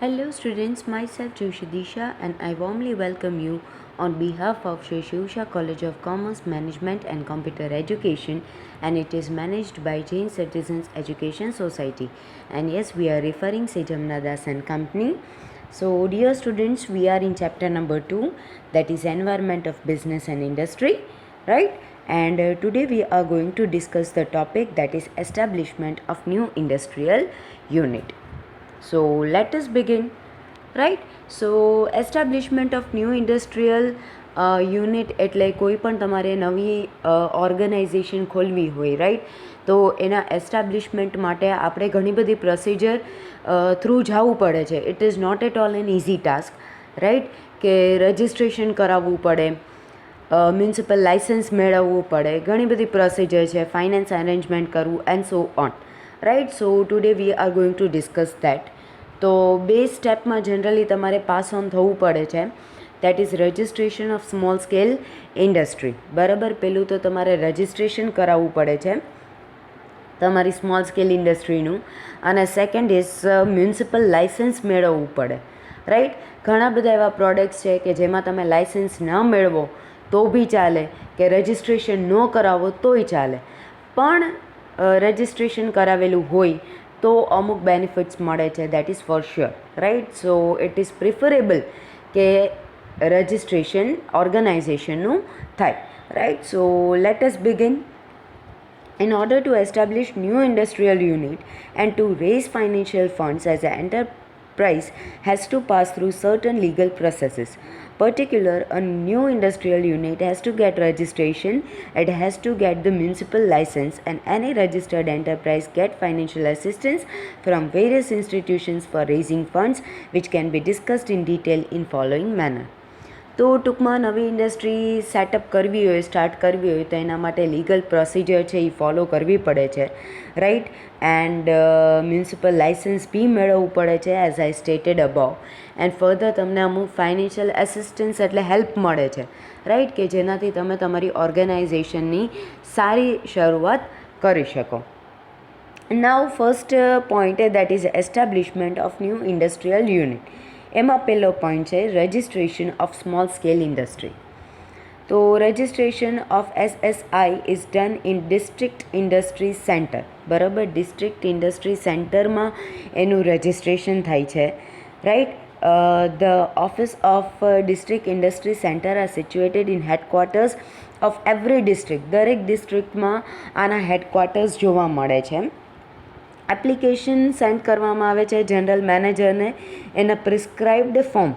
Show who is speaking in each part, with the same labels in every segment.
Speaker 1: Hello students, myself Joshi Disha and I warmly welcome you on behalf of Shri Shivsha College of Commerce, Management and Computer Education, and it is managed by Jain Citizens Education Society, and yes, we are referring Sejamna Das and Company. So dear students, we are in chapter number 2, that is Environment of Business and Industry, right? And today we are going to discuss the topic that is establishment of new industrial unit. So let us begin, right? So establishment of new industrial unit એટલે કોઈ પણ તમારે નવી organisation ખોલવી હોય, right? તો એના establishment માટે આપણે ઘણી બધી પ્રોસિજર થ્રુ જવું પડે છે. It is not at all an easy task, right? કે રજિસ્ટ્રેશન કરાવવું પડે, મ્યુનિસિપલ લાઇસન્સ મેળવવું પડે, ઘણી બધી પ્રોસિજર છે, ફાઇનાન્સ અરેન્જમેન્ટ કરવું and so on, right? So today we are going to discuss that. તો બે સ્ટેપમાં જનરલી તમારે પાસ ઓન થવું પડે છે. That is registration of small scale industry. બરાબર, પહેલું તો તમારે રજિસ્ટ્રેશન કરાવવું પડે છે તમારી સ્મોલ સ્કેલ ઇન્ડસ્ટ્રીનું, અને સેકન્ડ ઇઝ મ્યુનિસિપલ લાઇસન્સ મેળવવું પડે, રાઈટ? ઘણા બધા એવા પ્રોડક્ટ્સ છે કે જેમાં તમે લાઇસન્સ ન મેળવો તો બી ચાલે, કે રજિસ્ટ્રેશન ન કરાવો તોય ચાલે, પણ રજિસ્ટ્રેશન કરાવેલું હોય તો અમુક બેનિફિટ્સ મળે છે, that is for sure, right? So it is preferable કે રજિસ્ટ્રેશન ઓર્ગેનાઇઝેશનનું થાય, right? So let us begin. In order to establish new industrial unit and to raise financial funds as an enterprise has to pass through certain legal processes. Particular, a new industrial unit has to get registration, it has to get the municipal license, and any registered enterprise get financial assistance from various institutions for raising funds, which can be discussed in detail in following manner. તો ટૂંકમાં નવી industry setup કરવી હોય, start કરવી હોય તો એના માટે લીગલ પ્રોસિજર છે એ ફોલો કરવી પડે છે, રાઈટ? એન્ડ મ્યુનિસિપલ લાઇસન્સ બી મેળવવું પડે છે, as I stated about. And further તમને અમુક ફાઇનાન્શિયલ એસિસ્ટન્સ એટલે હેલ્પ મળે છે, રાઈટ? કે જેનાથી તમે તમારી ઓર્ગેનાઇઝેશનની સારી શરૂઆત કરી શકો. Now first point that is establishment of new industrial unit. એમાં પહેલો પોઈન્ટ છે registration of small scale industry. તો registration of SSI is done in district industry centre. બરાબર, ડિસ્ટ્રિક્ટ ઇન્ડસ્ટ્રી સેન્ટરમાં એનું રજિસ્ટ્રેશન થાય છે, right? The office of district industry centre are situated in headquarters of every district. દરેક ડિસ્ટ્રિક્ટમાં આના headquarters જોવા મળે છે. એપ્લિકેશન સેન્ડ કરવામાં આવે છે જનરલ મેનેજરને in a prescribed form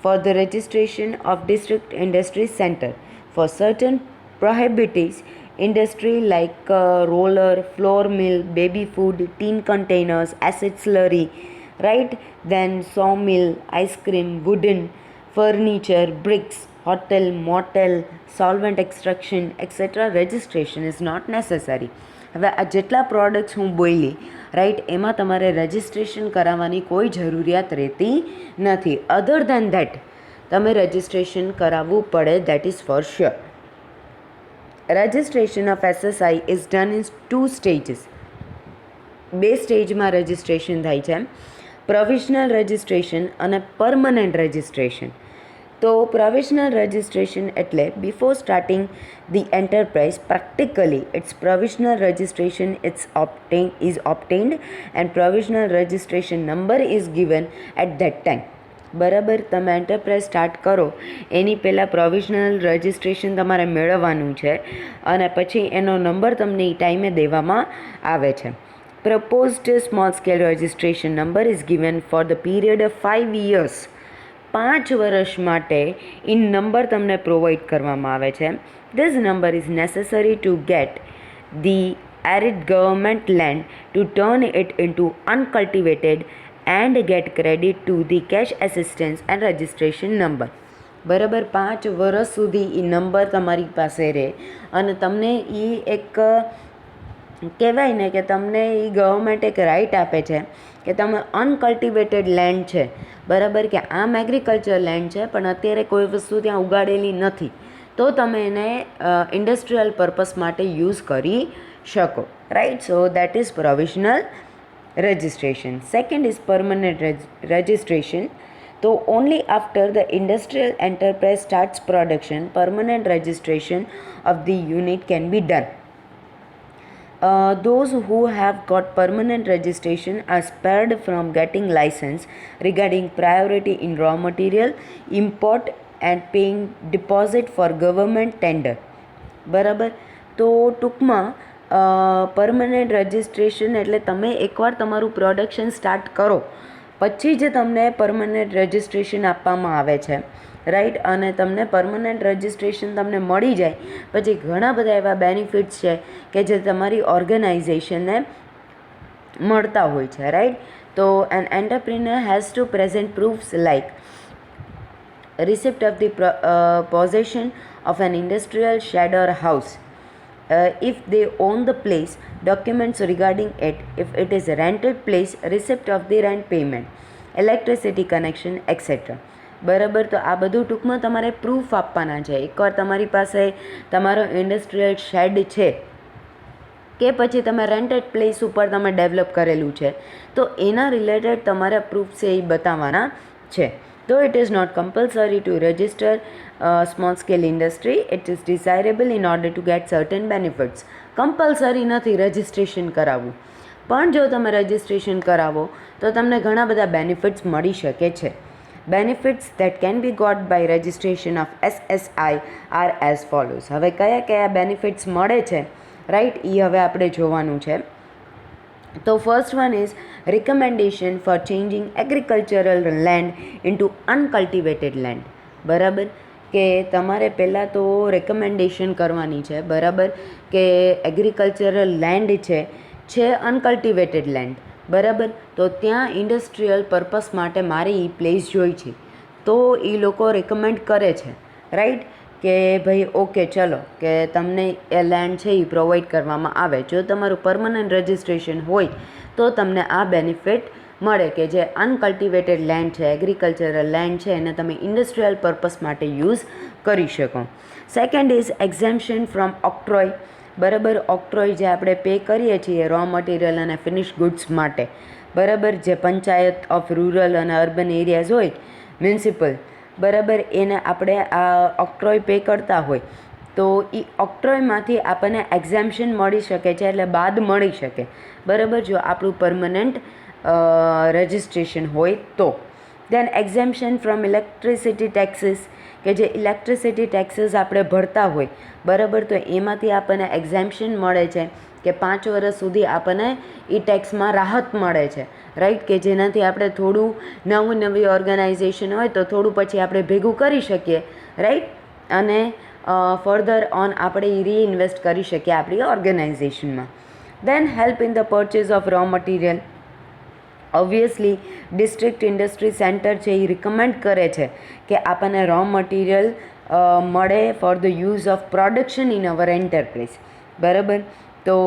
Speaker 1: for the registration of district industry center for certain prohibited industry like roller, flour mill, baby food, tin containers, acid slurry, right? Then sawmill, ice cream, wooden, furniture, bricks, hotel, motel, solvent extraction, etc. registration is not necessary. હવે આ જેટલા products હું બોલી, right, એમાં તમારે registration કરાવવાની કોઈ જરૂરિયાત રહેતી નથી. અધર દેન ધેટ તમે રજિસ્ટ્રેશન કરાવવું પડે, that is for sure. Registration of SSI is done in 2 stages. બે સ્ટેજમાં રજિસ્ટ્રેશન થાય છે, પ્રોવિઝનલ રજિસ્ટ્રેશન અને પરમનન્ટ રજિસ્ટ્રેશન. તો પ્રોવિઝનલ રજિસ્ટ્રેશન એટલે before starting the enterprise, practically its provisional registration is obtained and provisional registration number is given at that time. બરાબર, તમે enterprise start કરો એની પહેલાં પ્રોવિઝનલ રજિસ્ટ્રેશન તમારે મેળવવાનું છે, અને પછી એનો નંબર તમને એ ટાઈમે દેવામાં આવે છે. Proposed small scale registration number is given for the period of 5 years. 5 વર્ષ માટે એ નંબર તમને પ્રોવાઈડ કરવામાં આવે છે. This number is necessary two gate the arid government land to turn it into uncultivated and get credit to the cash assistance and registration number. બરાબર, 5 વર્ષ સુધી એ number તમારી પાસે રહે અને તમને એ એક કહેવાય ને કે તમને એ ગવર્મેન્ટ એક રાઇટ આપે છે કે તમે અનકલ્ટિવેટેડ લેન્ડ છે, બરાબર, કે આમ એગ્રીકલ્ચર લેન્ડ છે પણ અત્યારે કોઈ વસ્તુ ત્યાં ઉગાડેલી નથી, તો તમે એને ઇન્ડસ્ટ્રીયલ પર્પસ માટે યુઝ કરી શકો, right? So that is provisional registration. Second is permanent registration. So only after the industrial enterprise starts production, permanent registration of the unit can be done. Those who have got permanent registration are spared from getting license regarding priority in raw material, import and paying deposit for government tender. બરાબર. તો ટૂંકમાં permanent registration એટલે તમે એકવાર તમારું production start કરો પછી જ તમને પરમનન્ટ રજિસ્ટ્રેશન આપવામાં આવે છે, રાઈટ. અને તમને પરમનન્ટ રજિસ્ટ્રેશન તમને મળી જાય પછી ઘણા બધા એવા બેનિફિટ્સ છે કે જે તમારી ઓર્ગેનાઇઝેશનને મળતા હોય છે, રાઈટ. તો an entrepreneur has to present proofs like receipt of the possession of an industrial shed or house, if they own the place, documents regarding it, if it is a rented place, receipt of the rent payment, electricity connection, etc. બરાબર. તો આ બધું ટૂંકમાં તમારે proof આપવાના છે. એકવાર તમારી પાસે તમારો ઇન્ડસ્ટ્રીયલ શેડ છે કે પછી તમે રેન્ટેડ પ્લેસ ઉપર તમે ડેવલપ કરેલું છે તો એના રિલેટેડ તમારા પ્રૂફ છે એ બતાવવાના છે. Though it is not compulsory to register small scale industry, it is desirable in order to get certain benefits. Compulsory નથી રજિસ્ટ્રેશન કરાવવું, પણ જો તમે રજિસ્ટ્રેશન કરાવો તો તમને ઘણા બધા બેનિફિટ્સ મળી શકે છે. Benefits that can be got by registration of SSI are as follows. હવે કયા કયા બેનિફિટ્સ મળે છે, રાઈટ, એ હવે આપણે જોવાનું છે. તો first one is recommendation for changing agricultural land into uncultivated land. બરાબર. કે તમારે પહેલાં તો રેકમેન્ડેશન કરવાની છે, બરાબર, કે એગ્રીકલ્ચરલ લેન્ડ છે અનકલ્ટિવેટેડ લેન્ડ, બરાબર. તો ત્યાં ઇન્ડસ્ટ્રીયલ પર્પસ માટે મારે એ પ્લેસ જોઈ છે તો એ લોકો રેકમેન્ડ કરે છે, રાઈટ, કે ભાઈ ઓકે ચલો કે તમને એ લેન્ડ છે એ પ્રોવાઈડ કરવામાં આવે. જો તમારું પરમનન્ટ રજિસ્ટ્રેશન હોય તો તમને આ બેનિફિટ મળે કે જે અનકલ્ટિવેટેડ લેન્ડ છે, એગ્રીકલ્ચરલ લેન્ડ છે, એને તમે ઇન્ડસ્ટ્રીયલ પર્પસ માટે યુઝ કરી શકો. Second is exemption from octroi. બરાબર. ઓક્ટ્રોય જે આપણે પે કરીએ છીએ રો મટીરિયલ અને ફિનિશ ગુડ્સ માટે, બરાબર, જે પંચાયત ઓફ રૂરલ અને અર્બન એરિયાઝ હોય, મ્યુનિસિપલ, બરાબર, એને આપણે આ ઓક્ટ્રોય પે કરતા હોય તો એ ઓક્ટ્રોયમાંથી આપણને એક્ઝેમ્પશન મળી શકે છે, એટલે બાદ મળી શકે, બરાબર, જો આપણું પરમનન્ટ રજિસ્ટ્રેશન હોય તો. દેન એક્ઝેમ્પશન ફ્રોમ ઇલેક્ટ્રિસિટી ટેક્સીસ, કે જે ઇલેક્ટ્રિસિટી ટેક્સીસ આપણે ભરતા હોય, બરાબર, તો એમાંથી આપણને એક્ઝેમ્પશન મળે છે કે 5 વર્ષ સુધી આપણને એ ટેક્સમાં રાહત મળે છે, રાઈટ, કે જેનાથી આપણે થોડું નવી ઓર્ગેનાઇઝેશન હોય તો થોડું પછી આપણે ભેગું કરી શકીએ, રાઈટ, અને ફર્ધર ઓન આપણે એ રીઇન્વેસ્ટ કરી શકીએ આપણી ઓર્ગેનાઇઝેશનમાં. Then help in the purchase of raw material. Obviously district industry centre છે એ રિકમેન્ડ કરે છે કે આપણને રો મટીરિયલ મળે for the use of production in our enterprise, બરાબર. તો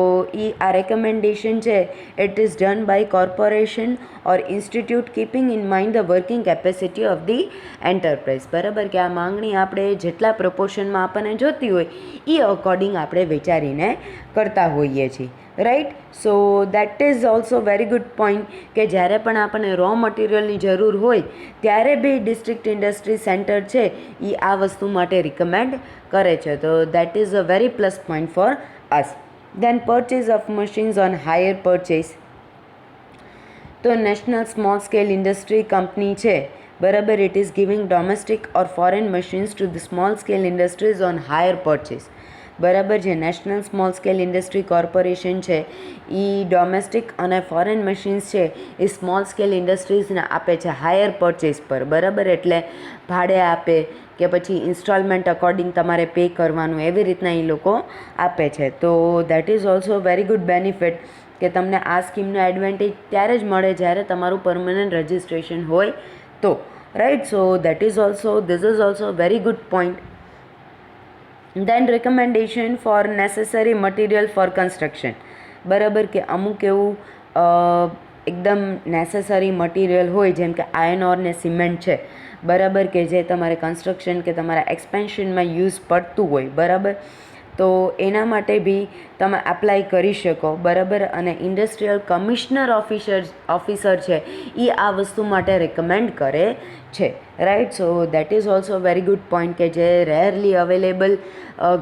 Speaker 1: એ આ રેકમેન્ડેશન છે it is done by corporation or institute keeping in mind the working capacity of the enterprise, બરાબર, કે આ માંગણી આપણે જેટલા પ્રપોર્શનમાં આપણને જોતી હોય એ અકોર્ડિંગ આપણે વિચારીને કરતા હોઈએ છીએ, right. So that is also very good point કે જ્યારે પણ આપણને રો મટીરિયલની જરૂર હોય ત્યારે બી ડિસ્ટ્રિક્ટ ઇન્ડસ્ટ્રી સેન્ટર છે એ આ વસ્તુ માટે રિકમેન્ડ કરે છે. તો that is a very plus point for us. Then purchase of machines on hire purchase. તો national small scale industry company છે, બરાબર, it is giving domestic or foreign machines to the small scale industries on higher purchase, બરાબર. જે national small scale industry corporation છે એ domestic અને foreign machines છે એ small scale ઇન્ડસ્ટ્રીઝને આપે છે હાયર પરચેસ પર, બરાબર, એટલે ભાડે આપે કે પછી ઇન્સ્ટોલમેન્ટ અકોર્ડિંગ તમારે પે કરવાનું, એવી રીતના એ લોકો આપે છે. તો that is also very good benefit કે તમને આ સ્કીમનો એડવાન્ટેજ ત્યારે જ મળે જ્યારે તમારું પરમનન્ટ રજિસ્ટ્રેશન હોય તો, right. So that is also this is also very good point. Then recommendation for necessary material for construction, બરાબર, કે અમુક એવું એકદમ નેસેસરી મટીરિયલ હોય જેમ કે આયર્ન ઓર ને સિમેન્ટ છે, બરાબર, કે જે તમારે કન્સ્ટ્રક્શન કે તમારા એક્સપેન્શનમાં યુઝ પડતું હોય, બરાબર, તો એના માટે બી તમે એપ્લાય કરી શકો, બરાબર. અને ઇન્ડસ્ટ્રીયલ કમિશનર ઓફિસર છે એ આ વસ્તુ માટે રેકમેન્ડ કરે છે, right. So that is also very good point કે જે રેરલી અવેલેબલ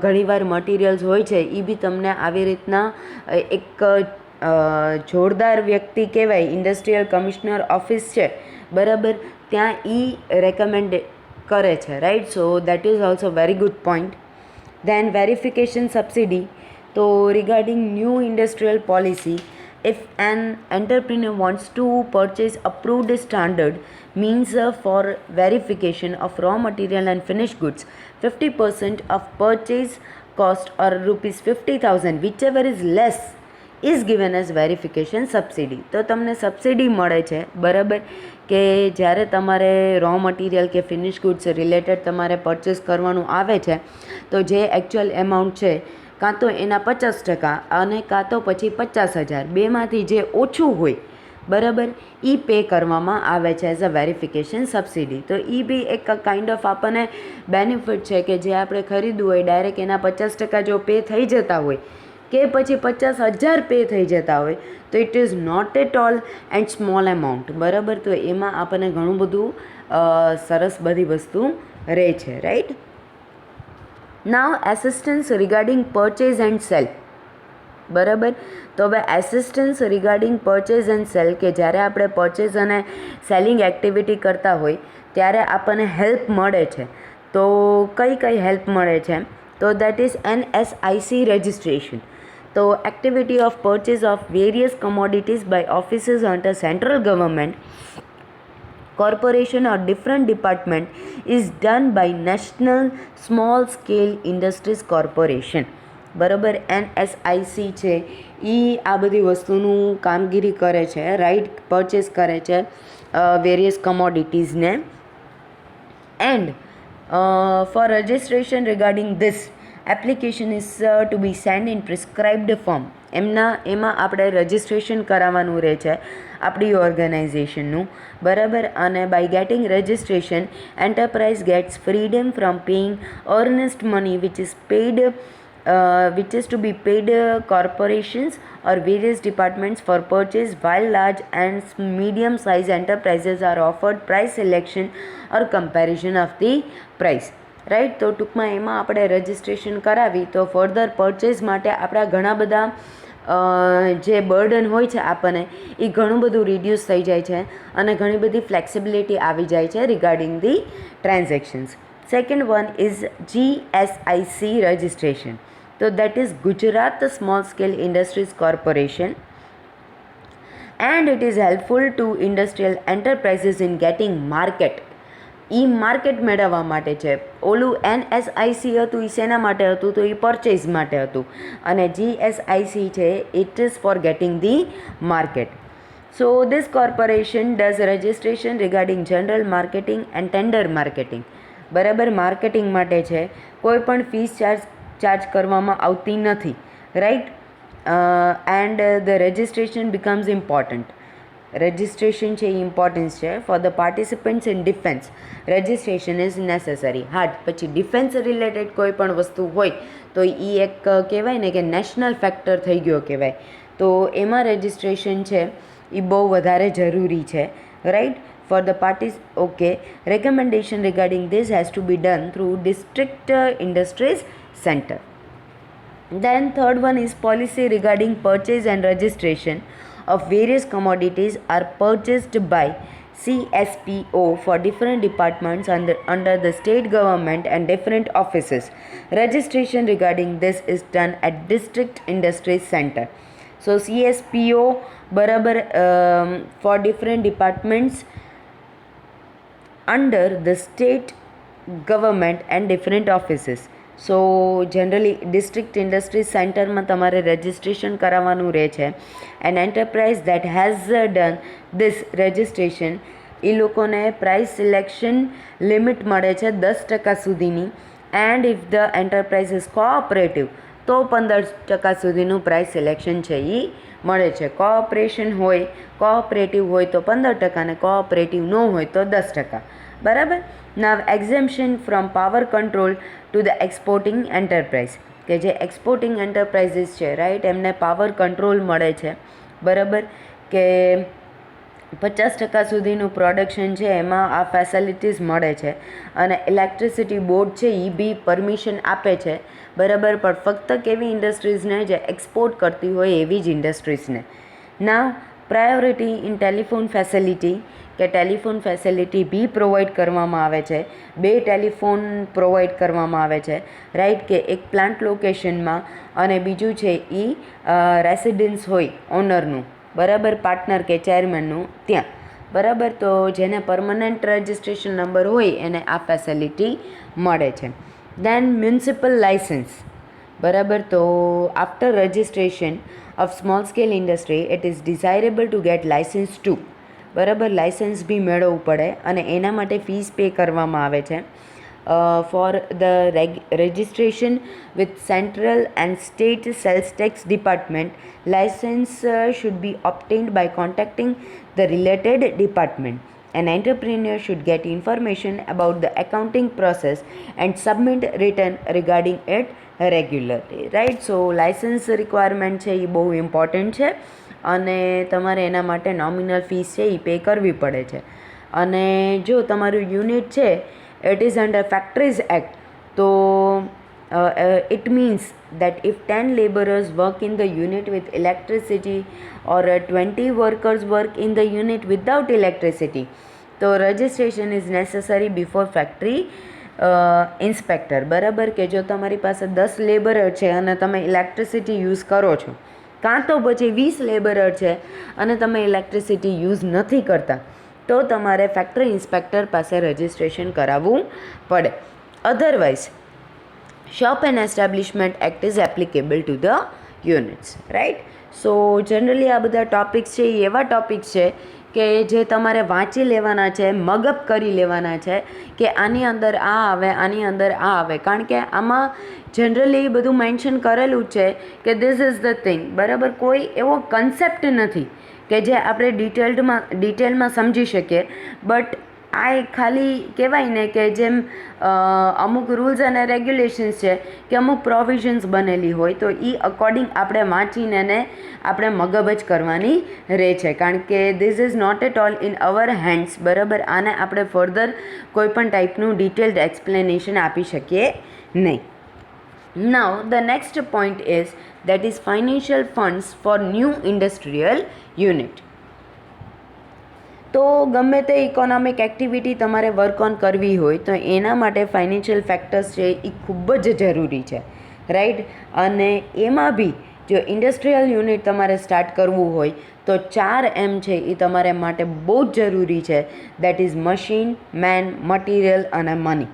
Speaker 1: ઘણીવાર મટીરિયલ્સ હોય છે એ બી તમને આવી રીતના એક જોરદાર વ્યક્તિ કહેવાય, ઇન્ડસ્ટ્રીયલ કમિશનર ઓફિસ છે, બરાબર, ત્યાં રેકમેન્ડ કરે છે, right. So that is also very good point. Then verification subsidy. So regarding new industrial policy, if an entrepreneur wants to purchase approved standard means for verification of raw material and finished goods, 50% of purchase cost or rupees 50,000, whichever is less, is given as verification subsidy. તો તમને subsidy મળે છે, બરાબર, કે જ્યારે તમારે raw material કે finish goods related તમારે પરચેસ કરવાનું આવે છે તો જે એકચ્યુઅલ એમાઉન્ટ છે કાં તો એના 50% અને કાં તો પછી 50,000, બેમાંથી જે ઓછું હોય, બરાબર, એ પે કરવામાં આવે છે એઝ અ વેરિફિકેશન સબસિડી. તો એ બી એક કાઇન્ડ ઓફ આપણને બેનિફિટ છે કે જે આપણે ખરીદવું હોય ડાયરેક્ટ એના 50% જો પે થઈ જતા હોય કે પછી 50,000 પે થઈ જતા હોય તો it is not at all and small amount, બરાબર. તો એમાં આપણને ઘણું બધું સરસ બધી વસ્તુ રહે છે, right. Now assistance regarding purchase and sale, બરાબર. તો હવે assistance regarding purchase and sale કે જ્યારે આપણે પરચેઝ અને સેલિંગ એક્ટિવિટી કરતા હોય ત્યારે આપણને હેલ્પ મળે છે. તો કઈ કઈ હેલ્પ મળે છે? તો દેટ ઇઝ NSIC રજિસ્ટ્રેશન. તો activity of purchase of various commodities by offices under central government, corporation or different department is done by National Small Scale Industries Corporation, બરાબર. NSIC છે એ આ બધી વસ્તુનું કામગીરી કરે છે, રાઈટ, પરચેસ કરે છે વેરિયસ કમોડિટીઝને. And for registration regarding this application is to be send in prescribed form. એમાં આપણે રજિસ્ટ્રેશન કરાવવાનું રહે છે આપણી ઓર્ગેનાઇઝેશનનું, બરાબર. અને by getting registration enterprise gets freedom from paying earnest money which is to be paid corporations or various departments for purchase, while large and medium size enterprises are offered price selection or comparison of the price, right. તો ટૂંકમાં એમાં આપણે registration કરાવી તો further purchase માટે આપણા ઘણા બધા જે બર્ડન હોય છે આપણને એ ઘણું બધું રિડ્યુસ થઈ જાય છે અને ઘણી બધી ફ્લેક્સિબિલિટી આવી જાય છે regarding the transactions. Second one is GSIC registration. તો that is Gujarat small scale industries corporation, and it is helpful to industrial enterprises in getting market. એ માર્કેટ મેળવવા માટે છે. ઓલું NSIC હતું એ શેના માટે હતું? તો એ પરચેઝ માટે હતું. અને GSIC છે it is for getting the market. So this corporation does registration regarding general marketing and tender marketing, બરાબર. માર્કેટિંગ માટે છે, કોઈ પણ ફીસ ચાર્જ કરવામાં આવતી નથી, right. And the registration becomes important. Registration છે એ ઇમ્પોર્ટન્સ છે. For the participants in defence registration is necessary. હા, પછી ડિફેન્સ રિલેટેડ કોઈ પણ વસ્તુ હોય તો એ એક કહેવાય ને કે નેશનલ ફેક્ટર થઈ ગયો કહેવાય. તો એમાં રજિસ્ટ્રેશન છે એ બહુ વધારે જરૂરી છે, right. For the parties recommendation regarding this has to be done through district industries center. Then third one is policy regarding purchase and registration of various commodities are purchased by CSPO for different departments under the state government and different offices. Registration regarding this is done at district industries center. So CSPO, બરાબર, for different departments under the state government and different offices. So generally district industries સેન્ટરમાં તમારે registration કરાવવાનું રહે છે. And enterprise that has done this registration એ લોકોને price selection limit મળે છે 10% સુધીની. And if the enterprise is cooperative તો 15% સુધીનું પ્રાઇસ સિલેક્શન છે એ મળે છે. કોઓપરેટિવ હોય તો 15% અને કોઓપરેટિવ ન હોય તો 10%, બરાબર. Now exemption from power control to the exporting enterprise. કે જે એક્સપોર્ટિંગ એન્ટરપ્રાઇઝીસ છે, રાઈટ, એમને પાવર કંટ્રોલ મળે છે, બરાબર, કે 50% સુધીનું પ્રોડક્શન છે એમાં આ ફેસિલિટીઝ મળે છે. અને ઇલેક્ટ્રિસિટી બોર્ડ છે એ બી પરમિશન આપે છે, બરાબર, પણ ફક્ત કેવી ઇન્ડસ્ટ્રીઝને જે એક્સપોર્ટ કરતી હોય એવી જ ઇન્ડસ્ટ્રીઝને. નાવ પ્રાયોરિટી ઇન ટેલિફોન ફેસિલિટી, કે ટેલિફોન ફેસિલિટી બી પ્રોવાઈડ કરવામાં આવે છે. 2 ટેલિફોન પ્રોવાઈડ કરવામાં આવે છે, રાઈટ, કે એક પ્લાન્ટ લોકેશનમાં અને બીજું છે એ રેસિડન્સ હોય ઓનરનું, બરાબર, પાર્ટનર કે ચેરમેનનું ત્યાં, બરાબર. તો જેને પરમનન્ટ રજિસ્ટ્રેશન નંબર હોય એને આ ફેસિલિટી મળે છે. દેન મ્યુનિસિપલ લાઇસન્સ, બરાબર. તો after registration of small scale industry it is desirable to get licence too, બરાબર, લાઇસન્સ બી મેળવવું પડે અને એના માટે ફીસ પે કરવામાં આવે છે. For the registration with central and state sales tax department, license should be obtained by contacting the related department. An entrepreneur should get information about the accounting process and submit written regarding it regularly, right. So license requirement છે એ બહુ important છે અને તમારે એના માટે nominal fees છે એ pay કરવી પડે છે. અને જો તમારું યુનિટ છે it is under Factories Act, so it means that if 10 laborers work in the unit with electricity or 20 workers work in the unit without electricity, so registration is necessary before factory inspector, બરાબર, કે જો તમારી પાસે 10 લેબરર છે અને તમે electricity use કરો છો, કાં તો પછી 20 લેબરર છે અને તમે ઇલેક્ટ્રિસિટી યુઝ નથી કરતા, તો તમારે ફેક્ટરી ઇન્સ્પેક્ટર પાસે રજિસ્ટ્રેશન કરાવવું પડે. Otherwise shop and establishment act is applicable to the units, right. So generally આ બધા ટોપિક્સ છે એ એવા ટોપિક્સ છે કે જે તમારે વાંચી લેવાના છે, મગઅપ કરી લેવાના છે કે આની અંદર આ આવે, આની અંદર આ આવે, કારણ કે આમાં જનરલી બધું મેન્શન કરેલું જ છે કે ધીસ ઇઝ ધ થિંગ, બરાબર. કોઈ એવો કન્સેપ્ટ નથી કે જે આપણે ડિટેલમાં સમજી શકીએ, બટ આ ખાલી કહેવાય ને કે જેમ અમુક રૂલ્સ અને રેગ્યુલેશન્સ છે કે અમુક પ્રોવિઝન્સ બનેલી હોય તો એ અકોર્ડિંગ આપણે વાંચીને એને આપણે મગજ જ કરવાની રહે છે, કારણ કે this is not at all in our hands, બરાબર. આને આપણે ફર્ધર કોઈ પણ ટાઈપનું ડિટેલ્ડ એક્સપ્લેનેશન આપી શકીએ નહીં. Now the next point is that is financial funds for new industrial unit. તો ગમે તે ઇકોનોમિક એક્ટિવિટી તમારે વર્ક ઓન કરવી હોય તો એના માટે ફાઇનાન્શિયલ ફેક્ટર્સ છે એ ખૂબ જ જરૂરી છે, રાઈટ. અને એમાં બી જો ઇન્ડસ્ટ્રીયલ યુનિટ તમારે સ્ટાર્ટ કરવું હોય તો 4M છે એ તમારે માટે બહુ જ જરૂરી છે. That is machine, man, material અને મની.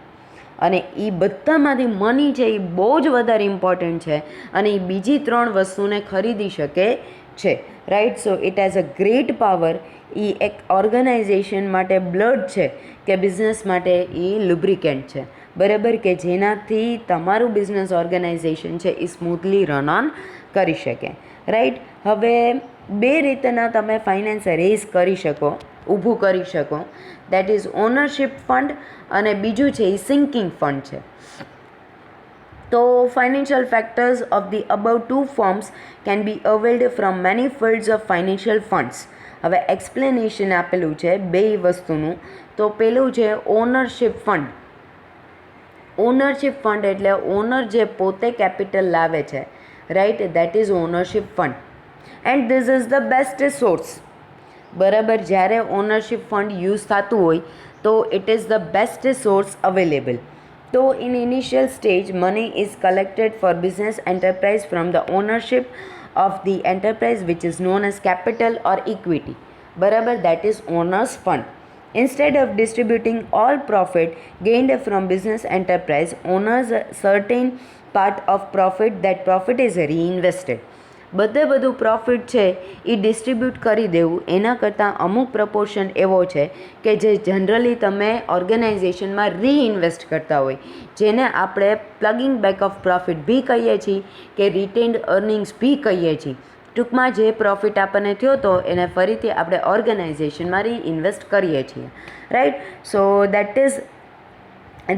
Speaker 1: અને એ બધામાંથી મની છે એ બહુ જ વધારે ઇમ્પોર્ટન્ટ છે અને એ બીજી 3 વસ્તુને ખરીદી શકે છે, right. So it has a great power. એ એક ઓર્ગેનાઇઝેશન માટે બ્લડ છે કે બિઝનેસ માટે એ લુબ્રિકેન્ટ છે, બરાબર, કે જેનાથી તમારું બિઝનેસ ઓર્ગેનાઇઝેશન છે એ સ્મૂથલી રન ઓન કરી શકે, રાઈટ. હવે 2 રીતના તમે ફાઇનાન્સ રેઝ કરી શકો, ઊભું કરી શકો. દેટ ઇઝ ઓનરશિપ ફંડ અને બીજું છે એ સિંકિંગ ફંડ છે. તો financial factors of the above 2 forms can be availed from many fields of financial funds. હવે એક્સપ્લેનેશન આપેલું છે 2 વસ્તુનું. તો પેલું છે ઓનરશિપ ફંડ. ઓનરશિપ ફંડ એટલે ઓનર જે પોતે કેપિટલ લાવે છે, right, that is ownership fund. And this is the best source, બરાબર. જ્યારે ઓનરશિપ ફંડ યુઝ થતું હોય તો it is the best source available. તો in initial stage money is collected four business enterprise from the ownership of the enterprise which is known as capital or equity, બરાબર, that is owners fund. Instead of distributing all profit gained from business enterprise, owners certain part of profit, that profit is reinvested. બધું profit છે એ distribute કરી દેવું, એના કરતાં અમુક proportion એવો છે કે જે જનરલી તમે ઓર્ગેનાઇઝેશનમાં રીઇન્વેસ્ટ કરતા હોય, જેને આપણે પ્લગિંગ બેક ઓફ પ્રોફિટ બી કહીએ છીએ કે રિટેન્ડ અર્નિંગ્સ બી કહીએ છીએ. ટૂંકમાં જે પ્રોફિટ આપણને થયો તો એને ફરીથી આપણે ઓર્ગેનાઇઝેશનમાં રીઇન્વેસ્ટ કરીએ છીએ, right. So that is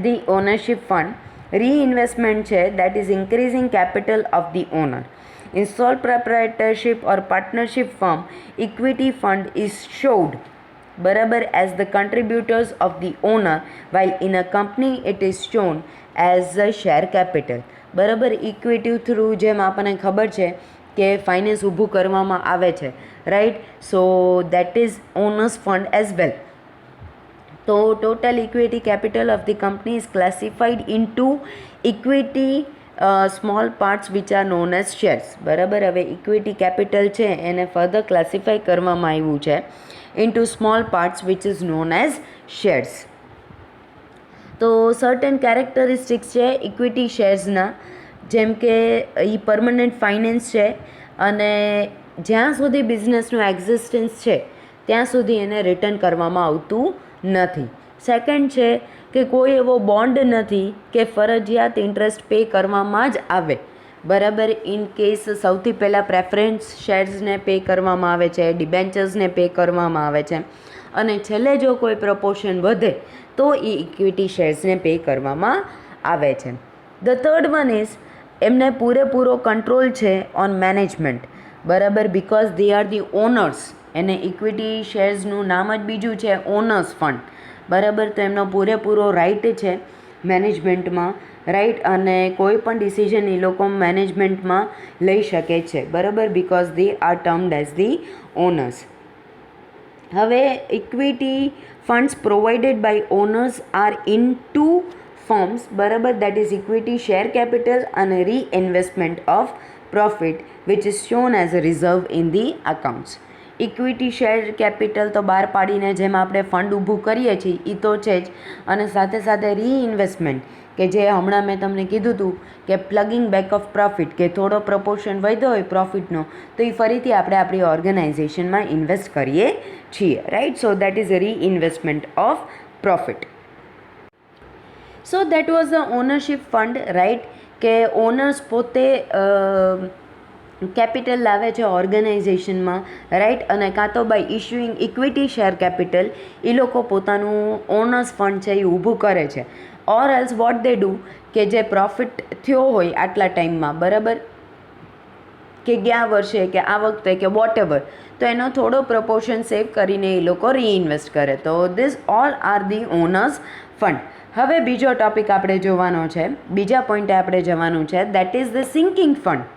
Speaker 1: the ownership fund. Reinvestment છે that is increasing capital of the owner. In sole proprietorship or partnership firm, equity fund is showed બરાબર as the contributors of the owner, while in a company it is shown as a share capital. બરાબર, equity through જેમ આપણને ખબર છે કે finance ઊભું કરવામાં આવે છે, right. So that is owners fund as well. તો total equity capital of the company is classified into equity small parts which are known as shares. બરાબર, હવે ઇક્વિટી કેપિટલ છે એને ફર્ધર ક્લાસિફાઈ કરવામાં આવ્યું છે into small parts which is known as shares. તો certain characteristics છે equity શેર્સના, જેમ કે એ પરમનન્ટ ફાઇનાન્સ છે અને જ્યાં સુધી બિઝનેસનું એક્ઝિસ્ટન્સ છે ત્યાં સુધી એને રિટર્ન કરવામાં આવતું નથી. સેકન્ડ છે કે કોઈ એવો બોન્ડ નથી કે ફરજિયાત ઇન્ટરેસ્ટ પે કરવામાં જ આવે. બરાબર, ઇન કેસ સૌથી પહેલાં પ્રેફરન્સ શેર્સને પે કરવામાં આવે છે, ડિબેન્ચર્સને પે કરવામાં આવે છે, અને છેલ્લે જો કોઈ પ્રપોર્શન વધે તો એ ઇક્વિટી શેર્સને પે કરવામાં આવે છે. ધ થર્ડ વન ઇઝ એમને પૂરેપૂરો કંટ્રોલ છે ઓન મેનેજમેન્ટ. બરાબર, because they are the owners. એને ઇક્વિટી શેર્સનું નામ જ બીજું છે ઓનર્સ ફંડ. બરાબર, તો એમનો પૂરેપૂરો રાઇટ છે મેનેજમેન્ટમાં, રાઈટ, અને કોઈ પણ ડિસિઝન એ લોકો મેનેજમેન્ટમાં લઈ શકે છે. બરાબર, because they are termed as the owners. હવે equity funds provided by owners are in two forms. બરાબર, that is equity share capital અને reinvestment of profit which is shown as a reserve in the accounts. Equity share capital તો બહાર પાડીને જેમ આપણે fund ઊભું કરીએ છીએ એ તો છે જ, અને સાથે સાથે રીઇન્વેસ્ટમેન્ટ કે જે હમણાં મેં તમને કીધું હતું કે પ્લગિંગ બેક ઓફ પ્રોફિટ, કે થોડો પ્રપોર્શન વધ્યો હોય પ્રોફિટનો તો એ ફરીથી આપણે આપણી ઓર્ગેનાઇઝેશનમાં ઇન્વેસ્ટ કરીએ છીએ, right. So that is a reinvestment of profit. So that was the ownership fund, right, કે ઓનર્સ પોતે કેપિટલ લાવે છે ઓર્ગેનાઇઝેશનમાં, રાઈટ, અને કાં તો by issuing equity share capital એ લોકો પોતાનું ઓનર્સ ફંડ છે એ ઊભું કરે છે. Or else what they do કે જે પ્રોફિટ થયો હોય આટલા ટાઈમમાં, બરાબર, કે ગયા વર્ષે કે આ વખતે કે વોટ એવર, તો એનો થોડો પ્રપોર્શન સેવ કરીને એ લોકો રીઇન્વેસ્ટ કરે. તો this all are the owners fund. હવે બીજો ટોપિક આપણે જોવાનો છે, બીજા પોઈન્ટે આપણે જવાનું છે, that is the sinking fund.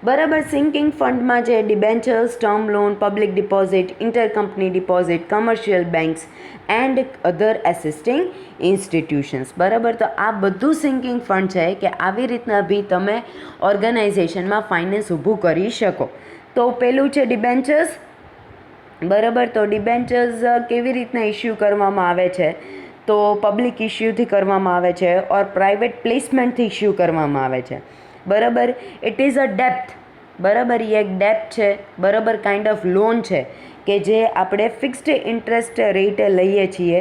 Speaker 1: બરાબર, સિંકિંગ ફંડમાં જે debentures, term loan, public deposit, intercompany deposit, commercial banks and other assisting institutions. બરાબર, તો આ બધું સિંકિંગ ફંડ છે કે આવી રીતના બી તમે ઓર્ગેનાઇઝેશનમાં ફાઇનાન્સ ઊભું કરી શકો. તો પેલું છે ડિબેન્ચર્સ. બરાબર, તો ડિબેન્ચર્સ કેવી રીતના ઇસ્યુ કરવામાં આવે છે, તો પબ્લિક ઇસ્યુથી કરવામાં આવે છે ઓર પ્રાઇવેટ પ્લેસમેન્ટથી ઇસ્યુ કરવામાં આવે છે. બરાબર, ઇટ ઇઝ અ ડેપ્થ. બરાબર, એ એક ડેપ્થ છે. બરાબર, કાઇન્ડ ઓફ લોન છે કે જે આપણે ફિક્સ્ડ ઇન્ટરેસ્ટ રેટે લઈએ છીએ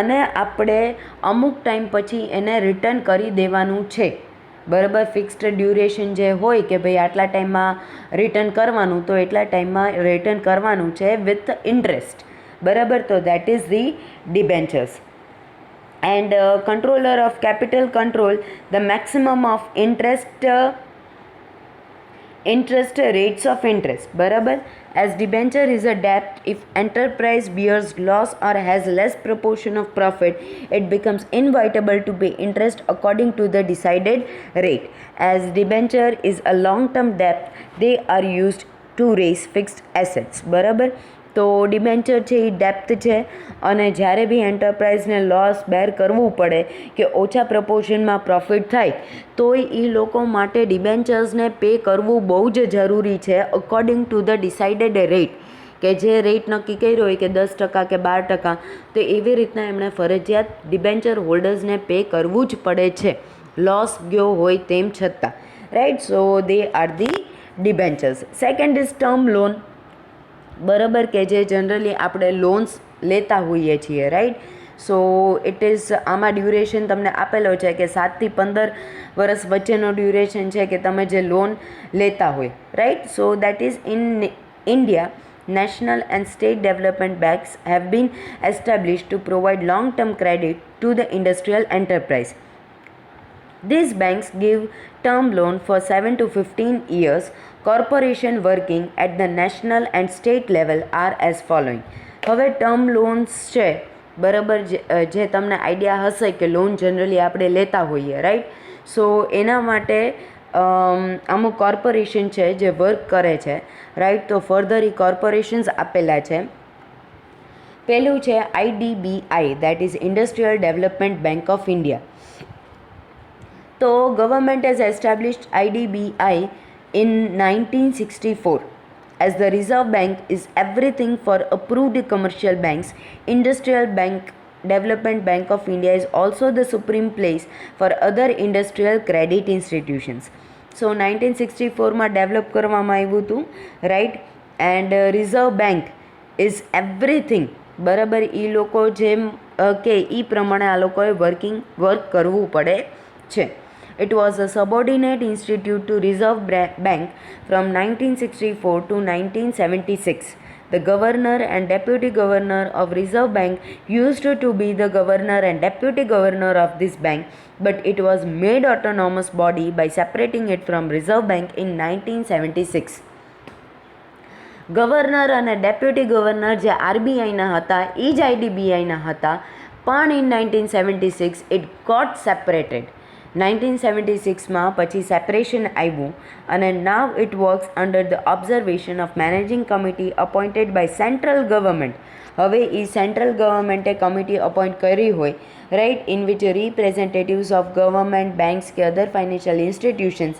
Speaker 1: અને આપણે અમુક ટાઈમ પછી એને રિટર્ન કરી દેવાનું છે. બરાબર, ફિક્સ્ડ ડ્યુરેશન જે હોય કે ભાઈ આટલા ટાઈમમાં રિટર્ન કરવાનું, તો એટલા ટાઈમમાં રિટર્ન કરવાનું છે વિથ ઇન્ટરેસ્ટ. બરાબર, તો that is the debentures. And controller of capital control the maximum of interest rates of interest. બરાબર, as debenture is a debt, if enterprise bears loss or has less proportion of profit, it becomes inevitable to pay interest according to the decided rate. As debenture is a long term debt, they are used to raise fixed assets. બરાબર, તો debenture છે એ depth છે, અને જ્યારે બી એન્ટરપ્રાઇઝને loss બેર કરવું પડે કે ઓછા પ્રપોર્શનમાં પ્રોફિટ થાય તો એ લોકો માટે ડિબેન્ચર્સને પે કરવું બહુ જ જરૂરી છે according to the decided rate, કે જે રેટ નક્કી કર્યો હોય કે 10% કે 12%, તો એવી રીતના એમણે ફરજિયાત ડિબેન્ચર હોલ્ડર્સને પે કરવું જ પડે છે, લોસ ગયો હોય તેમ છતાં, right. So they are the debentures. Second is term loan. બરાબર, કે જે જનરલી આપણે લોન્સ લેતા હોઈએ છીએ, રાઈટ. સો ઇટ ઇઝ, આમાં ડ્યુરેશન તમને આપેલો છે કે 7 થી 15 વર્ષ વચ્ચેનો ડ્યુરેશન છે કે તમે જે લોન લેતા હોય, right. So that is in India national and state development banks have been established to provide long term credit to the industrial enterprise. These banks give term loan for 7 to 15 years. Corporation working at the national and state level are as following. હવે term loans છે બરાબર, જે તમને idea હશે કે loan generally આપણે લેતા હોઈએ, રાઈટ. સો એના માટે અમુક કોર્પોરેશન છે જે વર્ક કરે છે, રાઈટ. તો ફર્ધર એ કોર્પોરેશન્સ આપેલા છે. પહેલું છે IDBI, that is industrial development bank of India. તો government has established IDBI in 1964. As the Reserve Bank is everything for approved commercial banks, Industrial Bank Development Bank of India is also the supreme place for other industrial credit institutions. So 1964માં develop કરવામાં આવ્યું હતું, રાઈટ. And reserve bank is everything, બરાબર. એ લોકો જેમ કે એ પ્રમાણે આ લોકોએ વર્ક કરવું પડે છે. It was a subordinate institute to Reserve Bank from 1964 to 1976. The governor and deputy governor of Reserve Bank used to be the governor and deputy governor of this bank, but it was made autonomous body by separating it from Reserve Bank in 1976. Governor અને deputy governor જે આરબીઆઈના હતા એ જ આઈડીબીઆઈના હતા, પણ in 1976 it got separated. 1976માં પછી સેપરેશન આવ્યું અને now it works under the observation of managing committee appointed by central government. હવે એ સેન્ટ્રલ ગવર્મેન્ટે કમિટી અપોઇન્ટ કરી હોય, right, in which representatives of government, banks કે અધર ફાઇનાન્શિયલ ઇન્સ્ટિટ્યુશન્સ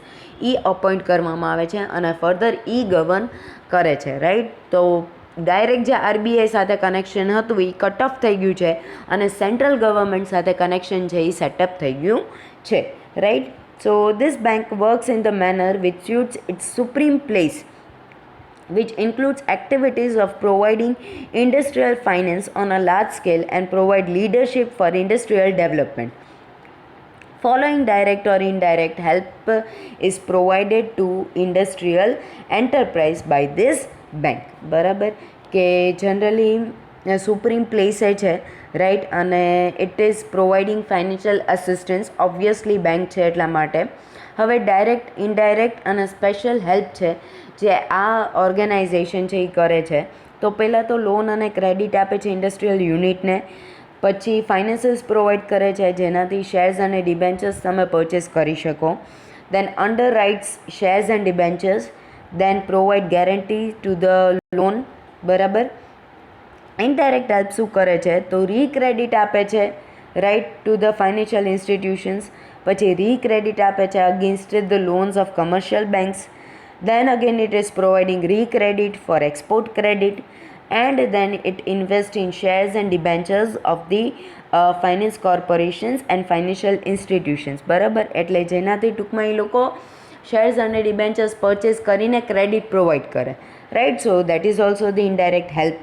Speaker 1: એ અપોઇન્ટ કરવામાં આવે છે અને ફર્ધર એ ગવર્ન કરે છે, રાઈટ. તો ડાયરેક્ટ જે આરબીઆઈ સાથે કનેક્શન હતું એ કટ ઓફ થઈ ગયું છે અને સેન્ટ્રલ ગવર્મેન્ટ સાથે કનેક્શન છે એ સેટઅપ થઈ ગયું છે, right. So this bank works in the manner which suits its supreme place, which includes activities of providing industrial finance on a large scale and provide leadership for industrial development. Following direct or indirect help is provided to industrial enterprise by this bank. બરાબર, કે generally supreme place છે, right. અને it is providing financial assistance, obviously bank છે એટલા માટે. હવે direct, indirect અને special help છે જે આ ઓર્ગેનાઇઝેશન છે એ કરે છે. તો પહેલાં તો લોન અને ક્રેડિટ આપે છે ઇન્ડસ્ટ્રીયલ યુનિટને, પછી ફાઇનાન્સીસ પ્રોવાઈડ કરે છે જેનાથી શેર્સ અને ડિબેન્ચર્સ તમે પરચેસ કરી શકો. Then underwrites shares and debentures, then provide guarantee to the loan, બરાબર. ઇનડાયરેક્ટ હેલ્પ શું કરે છે તો રીક્રેડિટ આપે છે, right, to the financial institutions. પછી રીક્રેડિટ આપે છે against the loans of commercial banks. Then again it is providing recredit for export credit, and then it invests in shares and debentures of the finance corporations and financial institutions. બરાબર, એટલે જેનાથી ટૂંકમાં એ લોકો shares અને debentures purchase કરીને credit provide કરે, right. So that is also the indirect help.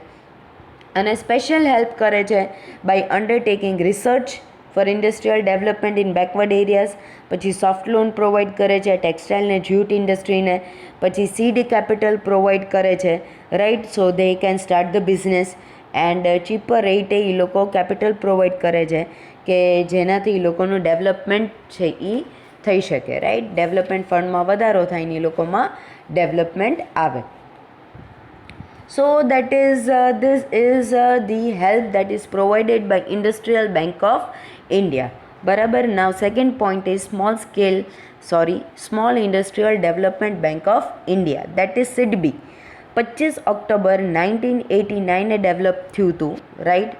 Speaker 1: અને special help કરે છે by undertaking research for industrial development in backward areas. પછી સોફ્ટ લોન પ્રોવાઈડ કરે છે ટેક્સટાઇલ ને જ્યુટ ઇન્ડસ્ટ્રીને. પછી સીડ કેપિટલ પ્રોવાઈડ કરે છે, right. So they can start the business and cheaper રેટે એ લોકો કેપિટલ પ્રોવાઈડ કરે છે કે જેનાથી એ લોકોનું ડેવલપમેન્ટ છે એ થઈ શકે, રાઈટ. ડેવલપમેન્ટ ફંડમાં વધારો થાય ને એ લોકોમાં ડેવલપમેન્ટ આવે. So that is this is the help that is provided by Industrial Bank of India. બરાબર. Now second point is Small Industrial Development Bank of India, that is SIDBI. 25 October 1989 develop થયું હતું, right.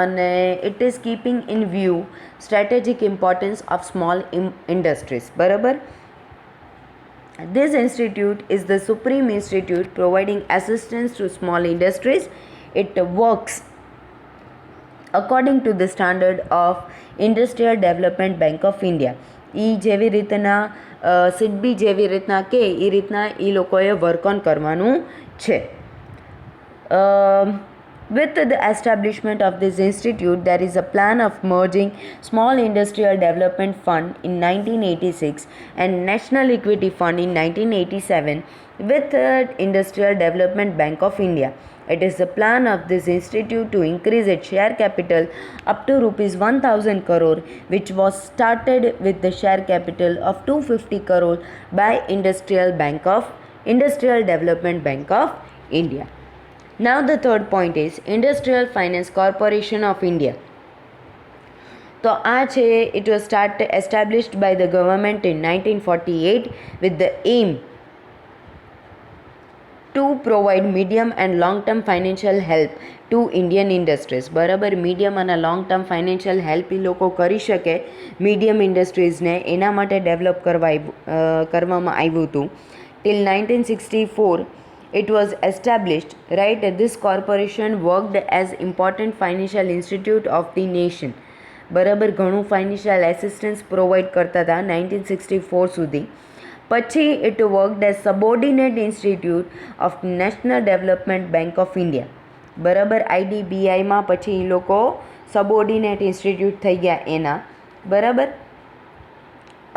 Speaker 1: અને it is keeping in view strategic importance of small industries, બરાબર. This institute is the supreme institute providing assistance to small industries. It works according to the standard of Industrial Development Bank of India. એ જેવી રીતના SIDBI જેવી રીતના કે એ રીતના એ લોકોએ work on કરવાનું છે. With the establishment of this institute, there is a plan of merging Small Industrial Development Fund in 1986 and National Equity Fund in 1987 with Industrial Development Bank of India. It is the plan of this institute to increase its share capital up to rupees 1000 crore, which was started with the share capital of 250 crore by Industrial Development Bank of India. Now the third point is Industrial Finance Corporation of India. તો આ છે it was established by the government in 1948 with the aim to provide medium and long term financial help to Indian industries. બરાબર, medium અને long term financial help એ લોકો કરી શકે medium ઇન્ડસ્ટ્રીઝને, એના માટે ડેવલપ કરવામાં આવ્યું હતું. Till 1964 it was established, right? This corporation worked as important financial institute of the nation. બરાબર, ઘણું ફાઇનાન્શિયલ એસિસ્ટન્સ પ્રોવાઈડ કરતા હતા 1964 સુધી. પછી it worked as subordinate institute of national development bank of India. બરાબર, IDBIમાં પછી એ લોકો સબોર્ડિનેટ ઇન્સ્ટિટ્યૂટ થઈ ગયા એના. બરાબર,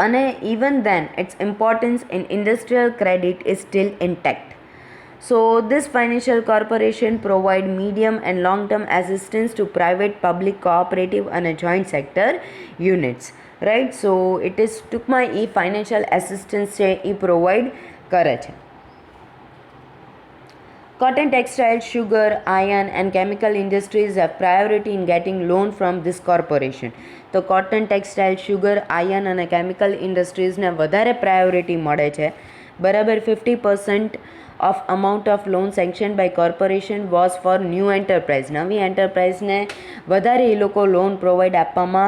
Speaker 1: અને even then its importance in industrial credit is still intact. So this financial corporation provide medium and long term assistance to private, public, cooperative and joint sector units, right? So it is ટૂંકમાં એ financial assistance છે એ provide કરે છે. Cotton, textile, sugar, iron and chemical industries have priority in getting loan from this corporation. તો cotton, textile, sugar, iron અને chemical industries ને વધારે priority મળે છે. બરાબર, 50% of amount of loan sanctioned by corporation was for new enterprise. નવી એન્ટરપ્રાઇઝને વધારે એ લોકો લોન પ્રોવાઈડ આપવામાં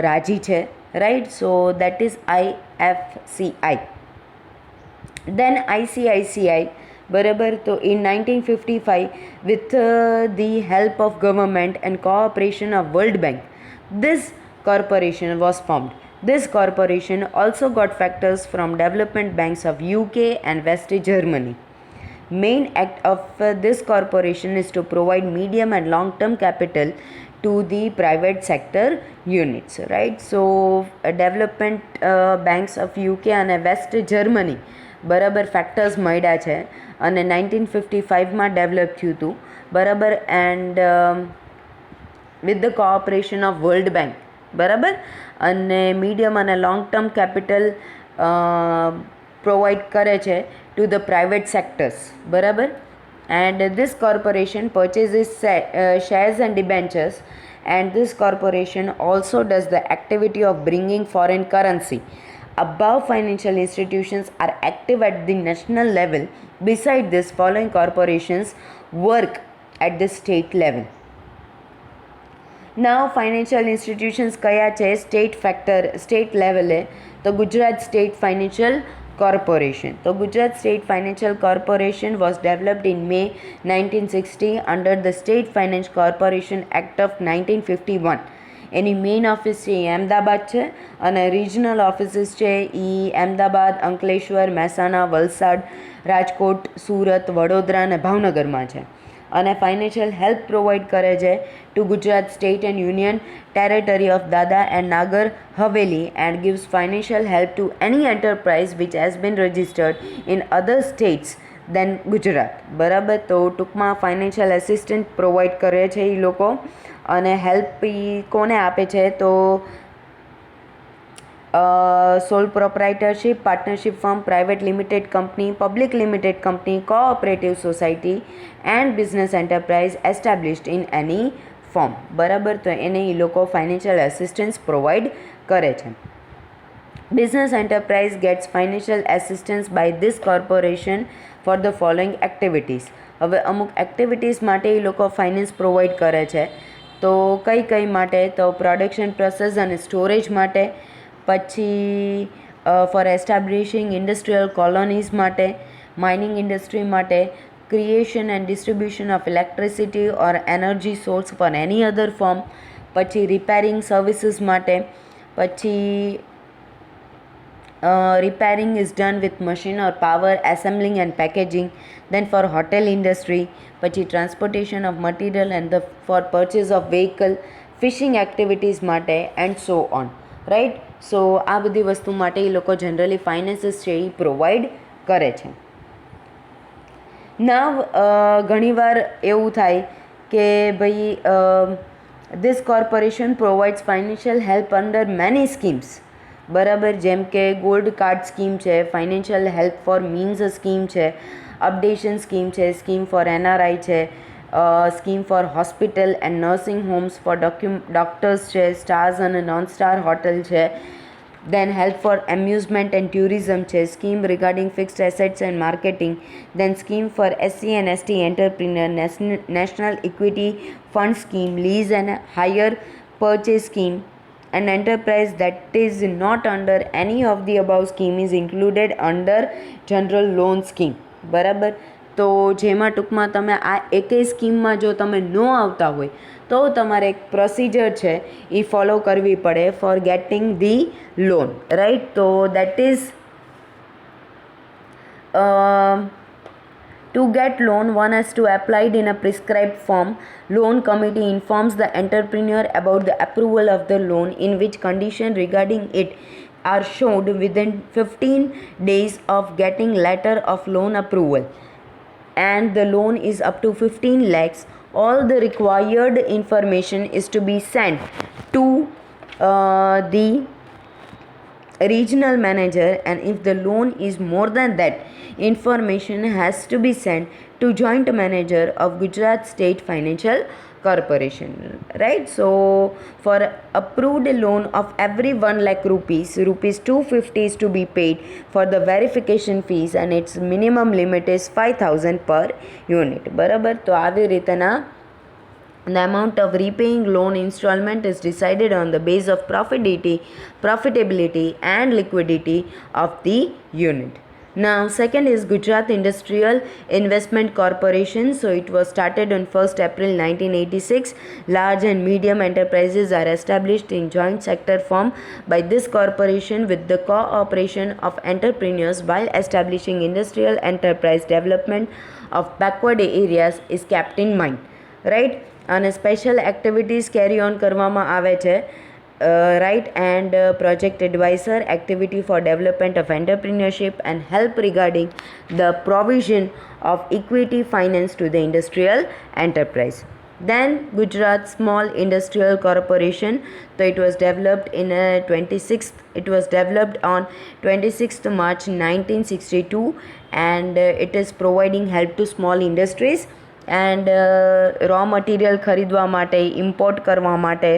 Speaker 1: રાજી છે, right? So that is IFCI. Then ICICI, બરાબર, તો in 1955 with the help of government and cooperation of World Bank, this corporation was formed. This corporation also got factors from development banks of UK and West Germany. Main act of this corporation is to provide medium and long term capital to the private sector units, right? So development banks of UK and West Germany, બરાબર, factors મળ્યા છે અને 1955માં develop થયું હતું. બરાબર, and with the cooperation of world bank. બરાબર, અને medium અને લોંગ ટર્મ કેપિટલ પ્રોવાઈડ કરે છે ટુ ધ પ્રાઇવેટ સેક્ટર્સ. બરાબર, and this corporation purchases shares and debentures, and this corporation also does the activity of bringing foreign currency. Above financial institutions are active at the national level. Beside this, following corporations work at the state level. Now financial institutions કયા છે state લેવલે? તો Gujarat state financial corporation. તો Gujarat state financial corporation was developed in May 1960 under the state finance corporation act of 1951. એની main office છે એ અમદાવાદ છે અને રિજનલ ઓફિસીસ છે એ અમદાવાદ, અંકલેશ્વર, મહેસાણા, વલસાડ, રાજકોટ, સુરત, વડોદરા અને ભાવનગરમાં છે. અને ફાઇનાન્શિયલ હેલ્પ પ્રોવાઈડ કરે છે to Gujarat state and union territory of Dadra and Nagar Haveli, and gives financial help to any enterprise which has been registered in other states than Gujarat. બરાબર, તો ટૂંકમાં ફાઇનાન્શિયલ એસિસ્ટન્ટ પ્રોવાઈડ કરે છે એ લોકો. અને હેલ્પ એ કોને આપે છે? તો sole proprietorship, partnership firm, private limited company, public limited company, cooperative society and business enterprise established in any form. બરાબર, તો એને એ લોકો ફાઇનાન્શિયલ એસિસ્ટન્સ પ્રોવાઈડ કરે છે. Business enterprise gets financial assistance by this corporation for the following activities. હવે અમુક activities માટે એ લોકો ફાઇનાન્સ પ્રોવાઈડ કરે છે. તો કઈ માટે? તો પ્રોડક્શન પ્રોસેસ અને સ્ટોરેજ માટે, પછી ફોર એસ્ટાબ્લિશિંગ ઇન્ડસ્ટ્રીયલ કોલોનીઝ માટે, માઇનિંગ ઇન્ડસ્ટ્રી માટે, creation and distribution of electricity or energy source for any other form, પછી રિપેરિંગ સર્વિસીસ માટે, પછી repairing is done with machine or power, assembling and packaging. Then for hotel industry, પછી transportation of material and for purchase of vehicle, fishing activities માટે and so on, right? So આ બધી વસ્તુ માટે એ લોકો generally finances છે એ provide કરે છે. નાવ ઘણીવાર એવું થાય કે ભાઈ this corporation provides financial help under many schemes, બરાબર, જેમ કે ગોલ્ડ કાર્ડ સ્કીમ છે, financial help for means scheme છે, અપડેશન સ્કીમ છે, સ્કીમ ફોર એનઆરઆઈ છે, scheme for hospital and nursing homes for doctors છે, સ્ટાર્સ અને નોન સ્ટાર હોટલ છે, then help for amusement and tourism છે, scheme regarding fixed assets and marketing, then scheme for SC and ST entrepreneur, national equity fund scheme, lease and hire purchase scheme. An enterprise that is not under any of the above scheme is included under general loan scheme, બરાબર. તો જેમાં ટૂંકમાં તમે આ એકેય સ્કીમમાં જો તમે ન આવતા હોય તો તમારે એક પ્રોસિજર છે એ ફોલો કરવી પડે for getting the loan, right. તો that is to get loan, one has to apply it in a prescribed form. Loan committee informs the entrepreneur about the approval of the loan, in which condition regarding it are showed within 15 days of getting letter of loan approval, and the loan is up to 15 lakhs. All the required information is to be sent to the regional manager, and if the loan is more than that, information has to be sent to joint manager of Gujarat State Financial Corporation, right. So for approved loan of every 1 lakh rupees, rupees 250 is to be paid for the verification fees, and its minimum limit is 5,000 per unit, બરાબર. તો આવી રીતના the amount of repaying loan installment is decided on the base of profitability and liquidity of the unit. Now second is Gujarat Industrial Investment Corporation. So it was started on 1st April 1986. Large and medium enterprises are established in joint sector form by this corporation with the cooperation of entrepreneurs, while establishing industrial enterprise development of backward areas is kept in mind, right. અને special activities carry on કરવામાં આવે છે, right. And project advisor, activity for development of entrepreneurship and help regarding the provision of equity finance to the industrial enterprise. Then Gujarat Small Industrial Corporation. So it was developed in it was developed on 26th March 1962, and it is providing help to small industries and raw material ખરીદવા માટે, import કરવા માટે,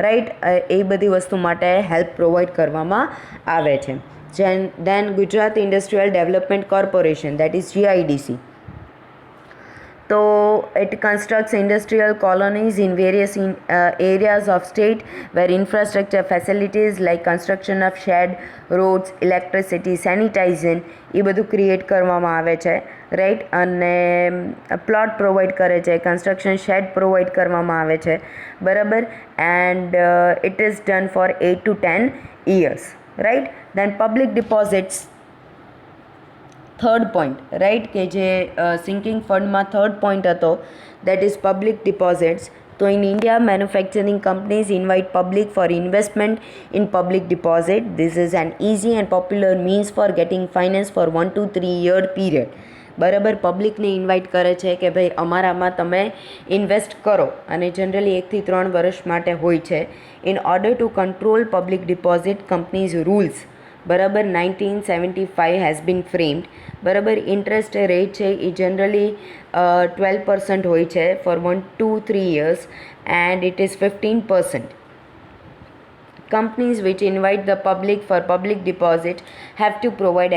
Speaker 1: right, એ બધી વસ્તુ માટે help provide કરવામાં આવે છે. Then Gujarat industrial development corporation, that is GIDC. So it constructs industrial colonies in various areas of state where infrastructure facilities like construction of shed, roads, electricity, sanitation એ બધું create કરવામાં આવે છે, રાઈટ. અને plot provide કરે છે, construction shade provide કરવામાં આવે છે, બરાબર. And it is done for 8 to 10 years, right. Then public deposits, third point, right, કે જે સિંકિંગ ફંડમાં થર્ડ પોઈન્ટ હતો, દેટ ઇઝ પબ્લિક ડિપોઝિટ્સ. તો in India manufacturing companies invite public for investment in public deposit. This is an easy and popular means for getting finance for 1 to 3 year period, બરાબર. પબ્લિકને invite કરે છે કે ભાઈ અમારામાં તમે ઇન્વેસ્ટ કરો, અને જનરલી 1 થી 3 વર્ષ માટે હોય છે. In order to control public deposit companies rules, બરાબર, 1975 હેઝ બીન ફ્રેમ્ડ, બરાબર. ઇન્ટરેસ્ટ રેટ છે એ જનરલી 12% હોય છે four 1 to 3 years, and it is 15%. Companies which invite the public for public deposit have to provide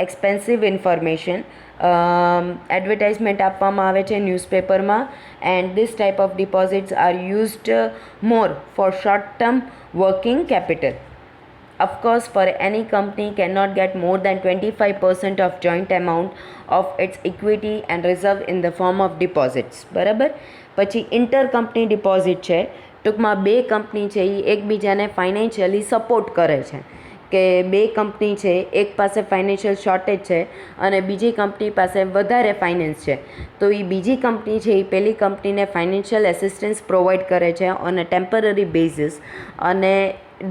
Speaker 1: expensive information. Advertisement આપવામાં આવે છે ન્યૂઝપેપરમાં, and this type of deposits are used more for short term working capital. Of course, for any company cannot get more than 25% of joint amount of its equity and reserve in the form of deposits, બરાબર. પછી inter company deposit છે, ટૂંકમાં બે company છે એ એકબીજાને financially support કરે છે કે બે કંપની છે, એક પાસે ફાઇનાન્શિયલ શોર્ટેજ છે અને બીજી કંપની પાસે વધારે ફાઇનાન્સ છે, તો એ બીજી કંપની છે એ પેલી કંપનીને ફાઇનાન્શિયલ એસિસ્ટન્સ પ્રોવાઈડ કરે છે ઓન અ ટેમ્પરરી બેઝિસ. અને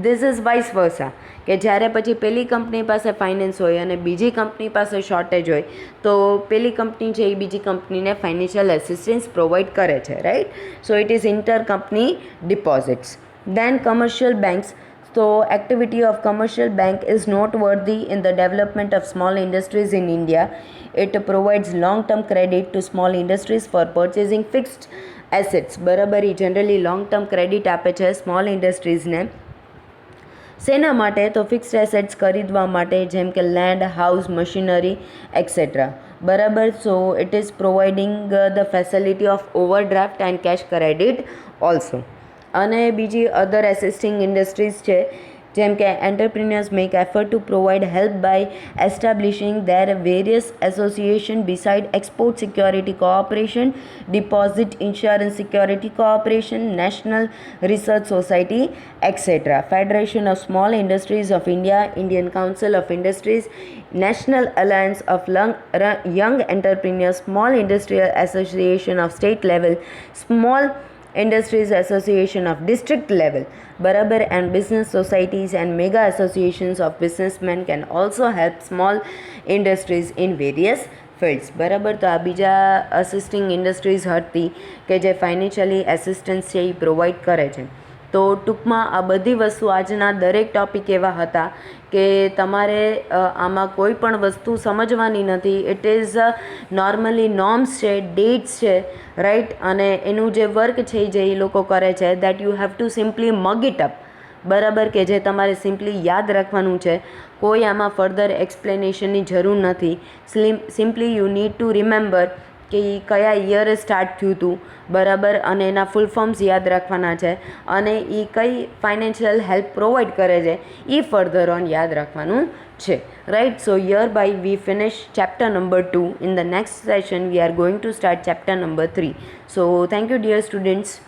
Speaker 1: ધીસ ઇઝ વાઇસ વર્સા, કે જ્યારે પછી પેલી કંપની પાસે ફાઇનાન્સ હોય અને બીજી કંપની પાસે શોર્ટેજ હોય, તો પેલી કંપની છે એ બીજી કંપનીને ફાઇનાન્શિયલ એસિસ્ટન્સ પ્રોવાઈડ કરે છે, right. So it is inter company deposits. Then commercial banks. So, activity of commercial bank is noteworthy in the development of small industries in India. It provides long-term credit to small industries for purchasing fixed assets. બરાબર, એ generally long term credit આપે છે small ઇન્ડસ્ટ્રીઝને. શેના માટે? તો fixed assets ખરીદવા માટે, જેમ કે લેન્ડ, હાઉસ, મશીનરી એક્સેટ્રા. બરાબર. So it is providing the facility of overdraft and cash credit also. અને બીજી અધર એસિસ્ટિંગ ઇન્ડસ્ટ્રીઝ છે, જેમ કે entrepreneurs make effort to provide help by establishing their various association beside export security cooperation, deposit insurance security cooperation, national research society etcetera. Federation of small industries of India, Indian council of industries, national alliance of young entrepreneurs, small industrial association of state level, small Industries Association of District level. Barabar. And business societies and mega associations of businessmen can also help small industries in various fields. બરાબર. તો આ બીજા અસિસ્ટિંગ industries હતી કે જે financially એસિસ્ટન્સ છે એ provide કરે છે. તો ટૂંકમાં આ બધી વસ્તુ આજના દરેક ટૉપિક એવા હતા કે તમારે આમાં કોઈ પણ વસ્તુ સમજવાની નથી. ઇટ ઇઝ નોર્મલી નોર્મ્સ છે, ડેટ્સ છે, રાઈટ. અને એનું જે વર્ક છે જે એ લોકો કરે છે, that you have to simply mug it up. બરાબર, કે જે તમારે સિમ્પલી યાદ રાખવાનું છે. કોઈ આમાં ફર્ધર એક્સપ્લેનેશનની જરૂર નથી. Simply you need to remember કે એ કયા યરે સ્ટાર્ટ થયું હતું, બરાબર, અને એના ફૂલ ફોર્મ્સ યાદ રાખવાના છે, અને એ કઈ ફાઇનાન્શિયલ હેલ્પ પ્રોવાઈડ કરે છે એ ફર્ધર ઓન યાદ રાખવાનું છે, right. So hereby we finish chapter number 2. In the next session we are going to start chapter number 3. So thank you dear students.